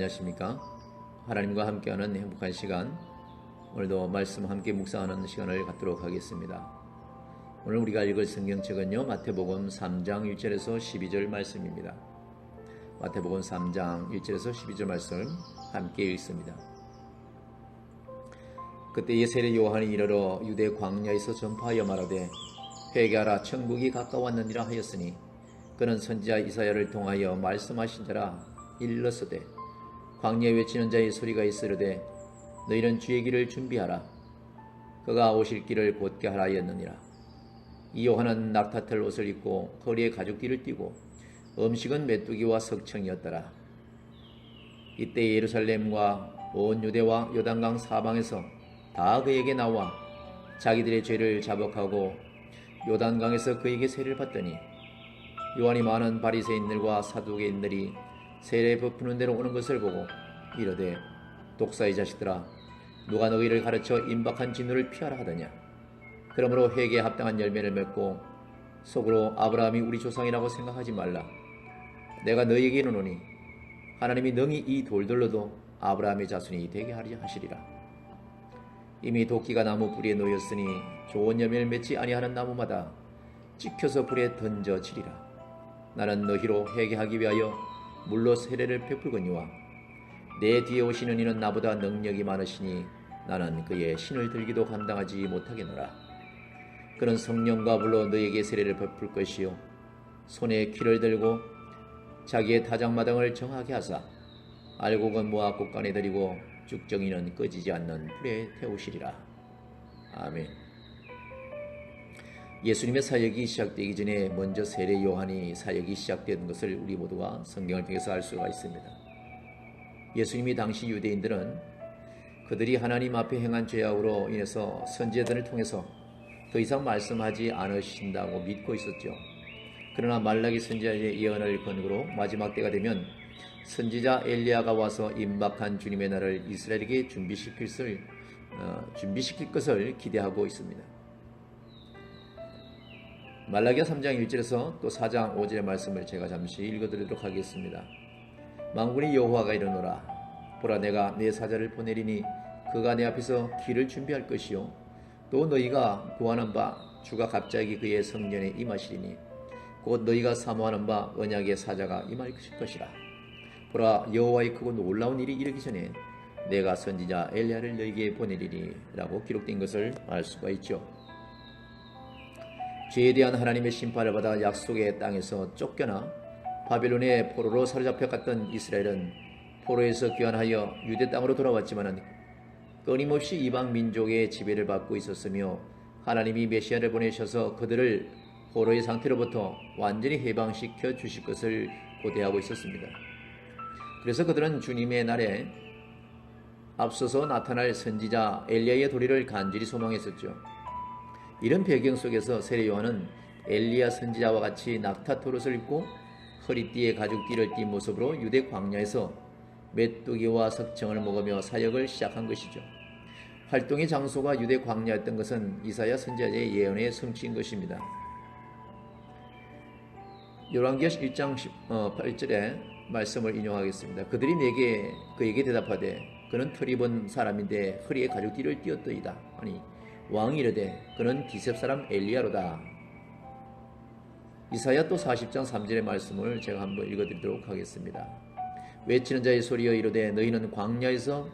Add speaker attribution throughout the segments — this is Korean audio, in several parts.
Speaker 1: 안녕하십니까? 하나님과 함께하는 행복한 시간, 오늘도 말씀 함께 묵상하는 시간을 갖도록 하겠습니다. 오늘 우리가 읽을 성경책은요, 마태복음 3장 1절에서 12절 말씀입니다. 마태복음 3장 1절에서 12절 말씀 함께 읽습니다. 그때에 세례 요한이 이르러 유대 광야에서 전파하여 말하되 회개하라, 천국이 가까웠느니라 하였으니 그는 선지자 이사야를 통하여 말씀하신 자라 일렀으되 광야에 외치는 자의 소리가 있으려되 너희는 주의 길을 준비하라, 그가 오실 길을 곧게 하라 하였느니라. 이 요한은 낙타털 옷을 입고 허리에 가죽띠를 띠고 음식은 메뚜기와 석청이었더라. 이때 예루살렘과 온 유대와 요단강 사방에서 다 그에게 나와 자기들의 죄를 자복하고 요단강에서 그에게 세례를 받더니 요한이 많은 바리새인들과 사두개인들이 세례 베푸는 데로 오는 것을 보고 이르되 독사의 자식들아, 누가 너희를 가르쳐 임박한 진노를 피하라 하더냐. 그러므로 회개에 합당한 열매를 맺고 속으로 아브라함이 우리 조상이라고 생각하지 말라. 내가 너희에게 이르노니 하나님이 능히 이 돌들로도 아브라함의 자손이 되게 하시리라. 이미 도끼가 나무 뿌리에 놓였으니 좋은 열매를 맺지 아니하는 나무마다 찍혀서 불에 던져지리라. 나는 너희로 회개하기 위하여 물로 세례를 베풀거니와 내 뒤에 오시는 이는 나보다 능력이 많으시니 나는 그의 신을 들기도 감당하지 못하겠노라. 그는 성령과 물로 너희에게 세례를 베풀 것이요 손에 키를 들고 자기의 타작마당을 정하게 하사 알곡은 모아 곳간에 들이고 죽정이는 꺼지지 않는 불에 태우시리라. 아멘. 예수님의 사역이 시작되기 전에 먼저 세례 요한이 사역이 시작된 것을 우리 모두가 성경을 통해서 알 수가 있습니다. 예수님이 당시 유대인들은 그들이 하나님 앞에 행한 죄악으로 인해서 선지자들을 통해서 더 이상 말씀하지 않으신다고 믿고 있었죠. 그러나 말라기 선지자의 예언을 근거로 마지막 때가 되면 선지자 엘리야가 와서 임박한 주님의 날을 이스라엘에게 준비시킬 것을 기대하고 있습니다. 말라기야 3장 1절에서 또 4장 5절의 말씀을 제가 잠시 읽어드리도록 하겠습니다. 만군의 여호와가 이르노라, 보라 내가 내 사자를 보내리니 그가 내 앞에서 길을 준비할 것이요 또 너희가 구하는 바 주가 갑자기 그의 성전에 임하시리니 곧 너희가 사모하는 바 언약의 사자가 임할 것이라. 보라 여호와의 크고 놀라운 일이 이르기 전에 내가 선지자 엘리야를 너희에게 보내리니 라고 기록된 것을 알 수가 있죠. 죄에 대한 하나님의 심판을 받아 약속의 땅에서 쫓겨나 바벨론의 포로로 사로잡혀갔던 이스라엘은 포로에서 귀환하여 유대 땅으로 돌아왔지만 끊임없이 이방 민족의 지배를 받고 있었으며 하나님이 메시아를 보내셔서 그들을 포로의 상태로부터 완전히 해방시켜 주실 것을 고대하고 있었습니다. 그래서 그들은 주님의 날에 앞서서 나타날 선지자 엘리야의 도리를 간절히 소망했었죠. 이런 배경 속에서 세례 요한은 엘리야 선지자와 같이 낙타털 옷을 입고 허리띠에 가죽띠를 띤 모습으로 유대 광야에서 메뚜기와 석청을 먹으며 사역을 시작한 것이죠. 활동의 장소가 유대 광야였던 것은 이사야 선지자의 예언에 성취인 것입니다. 열왕기하 1장 8절의 말씀을 인용하겠습니다. 그들이 그에게 대답하되 그는 털 입은 사람인데 허리에 가죽띠를 띄었더이다 하니 왕이 이르되 그는 디셉 사람 엘리야로다. 이사야 또 40장 3절의 말씀을 제가 한번 읽어드리도록 하겠습니다. 외치는 자의 소리여 이르되 너희는 광야에서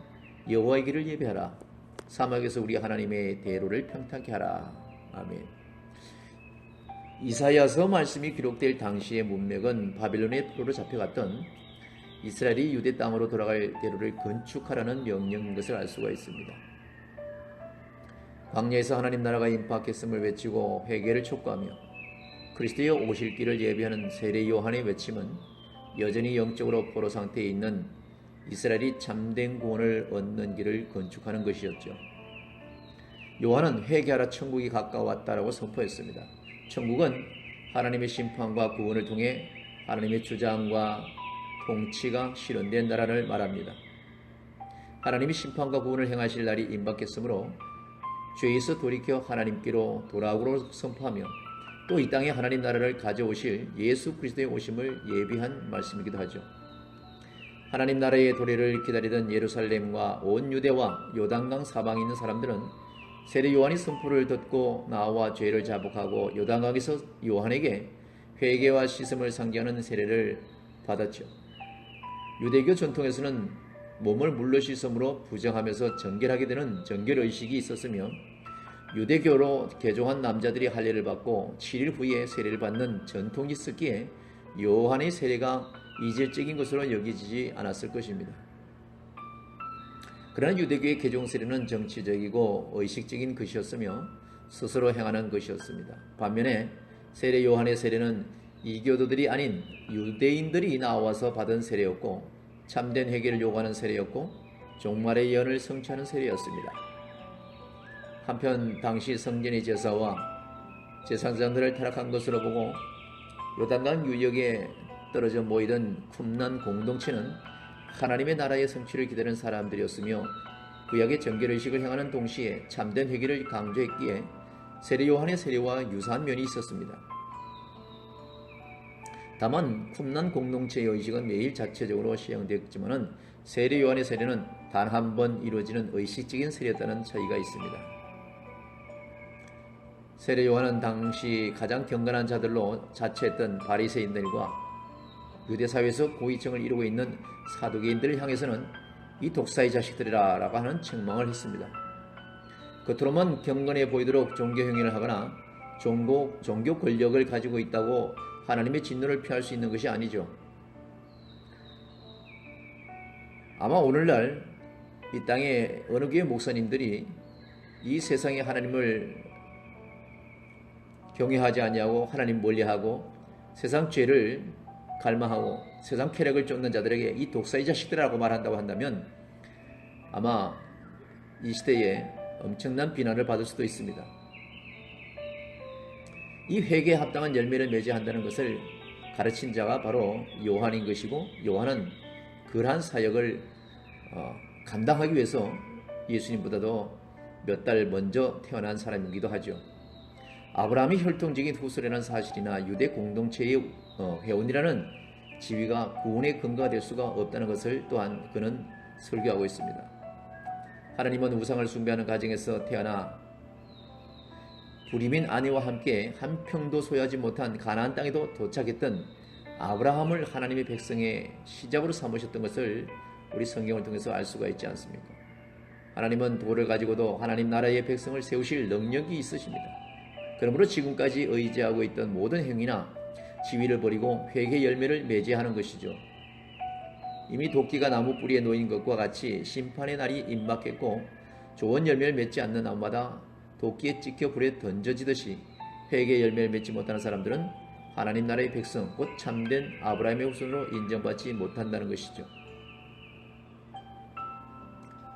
Speaker 1: 여호와의 길을 예배하라, 사막에서 우리 하나님의 대로를 평탄케 하라. 아멘. 이사야서 말씀이 기록될 당시의 문맥은 바벨론의 포로로 잡혀갔던 이스라엘이 유대 땅으로 돌아갈 대로를 건축하라는 명령인 것을 알 수가 있습니다. 광야에서 하나님 나라가 임박했음을 외치고 회개를 촉구하며 그리스도의 오실 길을 예비하는 세례 요한의 외침은 여전히 영적으로 포로 상태에 있는 이스라엘이 참된 구원을 얻는 길을 건축하는 것이었죠. 요한은 회개하라, 천국이 가까웠다라고 선포했습니다. 천국은 하나님의 심판과 구원을 통해 하나님의 주장과 통치가 실현된 나라를 말합니다. 하나님이 심판과 구원을 행하실 날이 임박했으므로 죄에서 돌이켜 하나님께로 돌아오기로 선포하며 또 이 땅에 하나님 나라를 가져오실 예수 그리스도의 오심을 예비한 말씀이기도 하죠. 하나님 나라의 도래를 기다리던 예루살렘과 온 유대와 요단강 사방에 있는 사람들은 세례 요한의 선포를 듣고 나와 죄를 자복하고 요단강에서 요한에게 회개와 씻음을 상기하는 세례를 받았죠. 유대교 전통에서는 몸을 물로 씻음으로 부정하면서 정결하게 되는 정결의식이 있었으며 유대교로 개종한 남자들이 할례를 받고 7일 후에 세례를 받는 전통이 있었기에 요한의 세례가 이질적인 것으로 여기지지 않았을 것입니다. 그러나 유대교의 개종 세례는 정치적이고 의식적인 것이었으며 스스로 행하는 것이었습니다. 반면에 세례 요한의 세례는 이교도들이 아닌 유대인들이 나와서 받은 세례였고 참된 회개를 요구하는 세례였고 종말의 예언을 성취하는 세례였습니다. 한편 당시 성전의 제사와 제사장들을 타락한 것으로 보고 요단강 유역에 떨어져 모이던 쿰난 공동체는 하나님의 나라의 성취를 기다리는 사람들이었으며 구약의 정결의식을 행하는 동시에 참된 회개를 강조했기에 세례 요한의 세례와 유사한 면이 있었습니다. 다만 쿰난 공동체의 의식은 매일 자체적으로 시행되었지만 세례 요한의 세례는 단 한 번 이루어지는 의식적인 세례였다는 차이가 있습니다. 세례 요한은 당시 가장 경건한 자들로 자처했던 바리새인들과 유대 사회에서 고위층을 이루고 있는 사두개인들을 향해서는 이 독사의 자식들이라 라고 하는 책망을 했습니다. 겉으로만 경건해 보이도록 종교 행위를 하거나 종교 권력을 가지고 있다고 하나님의 진노를 피할 수 있는 것이 아니죠. 아마 오늘날 이 땅에 어느 교회 목사님들이 이 세상에 하나님을 경외하지 아니하고 하나님 멀리하고 세상 죄를 갈망하고 세상 쾌락을 쫓는 자들에게 이 독사의 자식들이라고 말한다고 한다면 아마 이 시대에 엄청난 비난을 받을 수도 있습니다. 이 회개에 합당한 열매를 맺어야 한다는 것을 가르친 자가 바로 요한인 것이고 요한은 그러한 사역을 감당하기 위해서 예수님보다도 몇 달 먼저 태어난 사람이기도 하죠. 아브라함이 혈통적인 후손이라는 사실이나 유대 공동체의 회원이라는 지위가 구원의 근거가 될 수가 없다는 것을 또한 그는 설교하고 있습니다. 하나님은 우상을 숭배하는 가정에서 태어나 불임인 아내와 함께 한 평도 소유하지 못한 가나안 땅에도 도착했던 아브라함을 하나님의 백성의 시작으로 삼으셨던 것을 우리 성경을 통해서 알 수가 있지 않습니까? 하나님은 돌을 가지고도 하나님 나라의 백성을 세우실 능력이 있으십니다. 그러므로 지금까지 의지하고 있던 모든 행위나 지위를 버리고 회개 열매를 맺어야 하는 것이죠. 이미 도끼가 나무 뿌리에 놓인 것과 같이 심판의 날이 임박했고 좋은 열매를 맺지 않는 나무마다 도끼에 찍혀 불에 던져지듯이 회개 열매를 맺지 못하는 사람들은 하나님 나라의 백성 곧 참된 아브라함의 후손으로 인정받지 못한다는 것이죠.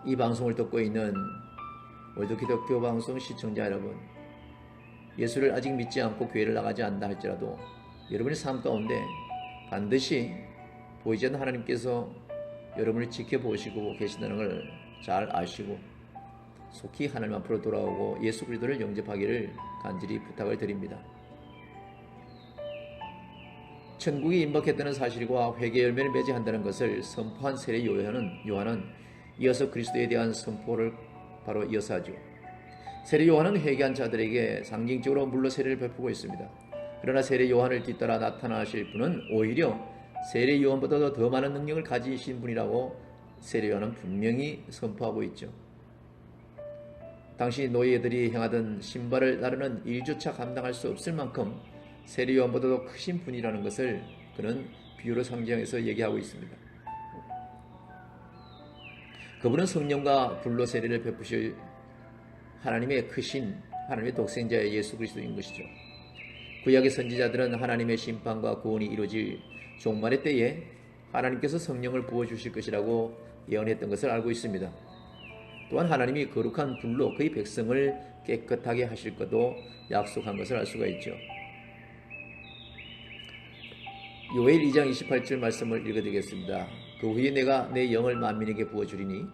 Speaker 1: 이 방송을 듣고 있는 월드기독교 방송 시청자 여러분, 예수를 아직 믿지 않고 교회를 나가지 않는다 할지라도 여러분의 삶 가운데 반드시 보이지 않는 하나님께서 여러분을 지켜보시고 계신다는 걸 잘 아시고 속히 하나님 앞으로 돌아오고 예수 그리스도를 영접하기를 간절히 부탁을 드립니다. 천국이 임박했다는 사실과 회개 열매를 맺어야 한다는 것을 선포한 세례 요한은 이어서 그리스도에 대한 선포를 바로 이어서 하죠. 세례 요한은 회개한 자들에게 상징적으로 물로 세례를 베푸고 있습니다. 그러나 세례 요한을 뒤따라 나타나실 분은 오히려 세례 요한보다도 더 많은 능력을 가지신 분이라고 세례 요한은 분명히 선포하고 있죠. 당시 노예들이 행하던 신발을 나르는 일조차 감당할 수 없을 만큼 세례 요한보다도 크신 분이라는 것을 그는 비유로 상징해서 얘기하고 있습니다. 그분은 성령과 불로 세례를 베푸실 하나님의 크신 하나님의 독생자의 예수 그리스도인 것이죠. 구약의 선지자들은 하나님의 심판과 구원이 이루어질 종말의 때에 하나님께서 성령을 부어주실 것이라고 예언했던 것을 알고 있습니다. 또한 하나님이 거룩한 불로 그의 백성을 깨끗하게 하실 것도 약속한 것을 알 수가 있죠. 요엘 2장 28절 말씀을 읽어드리겠습니다. 그 후에 내가 내 영을 만민에게 부어주리니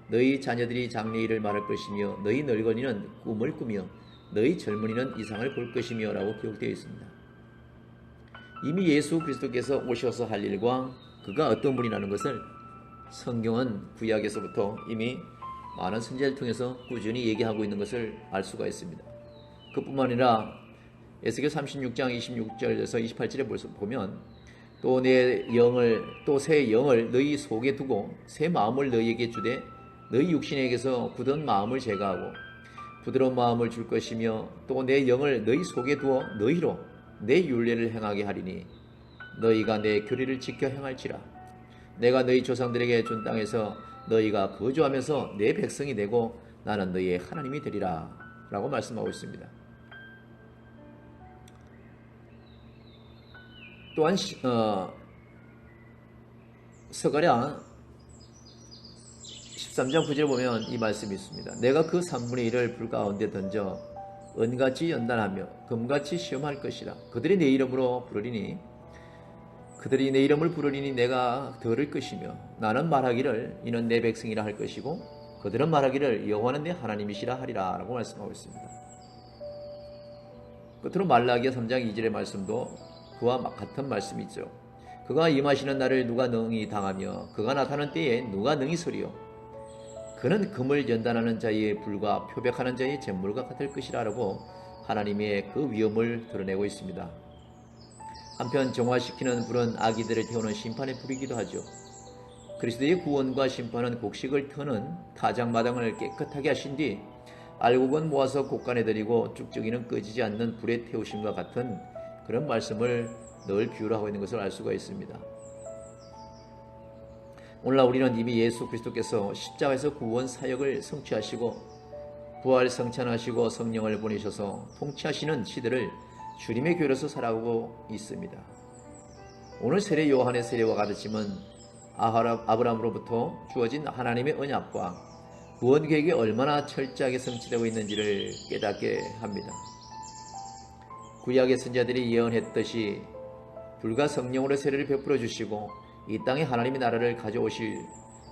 Speaker 1: 너희 자녀들이 장래일을 말할 것이며 너희 늙은이는 꿈을 꾸며 너희 젊은이는 이상을 볼 것이며 라고 기록되어 있습니다. 이미 예수 그리스도께서 오셔서 할 일과 그가 어떤 분이라는 것을 성경은 구약에서부터 이미 많은 선지자를 통해서 꾸준히 얘기하고 있는 것을 알 수가 있습니다. 그뿐만 아니라 에스겔 36장 26절에서 28절에 보면 또 내 영을 또 새 영을 너희 속에 두고 새 마음을 너희에게 주되 너희 육신에게서 굳은 마음을 제거하고 부드러운 마음을 줄 것이며 또 내 영을 너희 속에 두어 너희로 내 율례를 행하게 하리니 너희가 내 규례를 지켜 행할지라. 내가 너희 조상들에게 준 땅에서 너희가 거주하면서 내 백성이 되고 나는 너희의 하나님이 되리라 라고 말씀하고 있습니다. 또한 스가랴 13장 9절에 보면 이 말씀이 있습니다. 내가 그 3분의 1을 불 가운데 던져 은같이 연단하며 금같이 시험할 것이라. 그들이 내 이름으로 부르리니 그들이 내 이름을 부르리니 내가 들을 것이며 나는 말하기를 이는 내 백성이라 할 것이고 그들은 말하기를 여호와는 내 하나님이시라 하리라 라고 말씀하고 있습니다. 끝으로 말라기야 3장 2절의 말씀도 그와 같은 말씀이 있죠. 그가 임하시는 날을 누가 능히 당하며 그가 나타나는 때에 누가 능히 서리요. 그는 금을 연단하는 자의 불과 표백하는 자의 잿물과 같을 것이라고 하나님의 그 위엄을 드러내고 있습니다. 한편 정화시키는 불은 아기들을 태우는 심판의 불이기도 하죠. 그리스도의 구원과 심판은 곡식을 터는 타작마당을 깨끗하게 하신 뒤 알곡은 모아서 곡간에 들이고 쭉쭉이는 꺼지지 않는 불에 태우심과 같은 그런 말씀을 늘 비유를 하고 있는 것을 알 수가 있습니다. 오늘날 우리는 이미 예수 그리스도께서 십자가에서 구원 사역을 성취하시고 부활 성찬하시고 성령을 보내셔서 통치하시는 시대를 주님의 교회로서 살아가고 있습니다. 오늘 세례 요한의 세례와 같으심은 아브라함으로부터 주어진 하나님의 언약과 구원 계획이 얼마나 철저하게 성취되고 있는지를 깨닫게 합니다. 구약의 선지자들이 예언했듯이 불과 성령으로 세례를 베풀어 주시고 이 땅에 하나님의 나라를 가져오실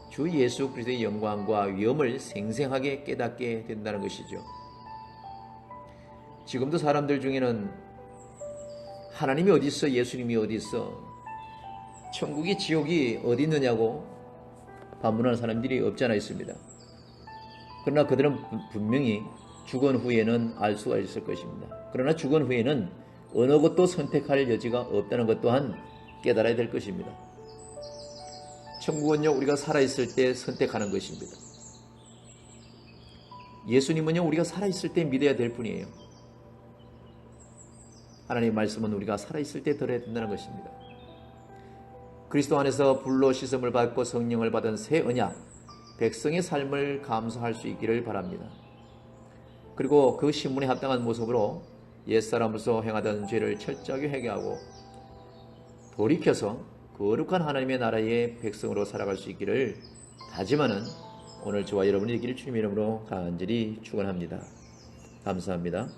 Speaker 1: 주 예수 그리스도의 영광과 위엄을 생생하게 깨닫게 된다는 것이죠. 지금도 사람들 중에는 하나님이 어디 있어? 예수님이 어디 있어? 천국이 지옥이 어디 있느냐고 반문하는 사람들이 없지 않아 있습니다. 그러나 그들은 분명히 죽은 후에는 알 수가 있을 것입니다. 그러나 죽은 후에는 어느 것도 선택할 여지가 없다는 것 또한 깨달아야 될 것입니다. 천국은요, 우리가 살아있을 때 선택하는 것입니다. 예수님은요, 우리가 살아있을 때 믿어야 될 뿐이에요. 하나님의 말씀은 우리가 살아있을 때 들어야 된다는 것입니다. 그리스도 안에서 불로 씻음을 받고 성령을 받은 새 언약, 백성의 삶을 감수할 수 있기를 바랍니다. 그리고 그 신분에 합당한 모습으로 옛사람으로서 행하던 죄를 철저하게 회개하고 돌이켜서 거룩한 하나님의 나라의 백성으로 살아갈 수 있기를 다짐하는 오늘 저와 여러분의 길을 주님의 이름으로 간절히 축원합니다. 감사합니다.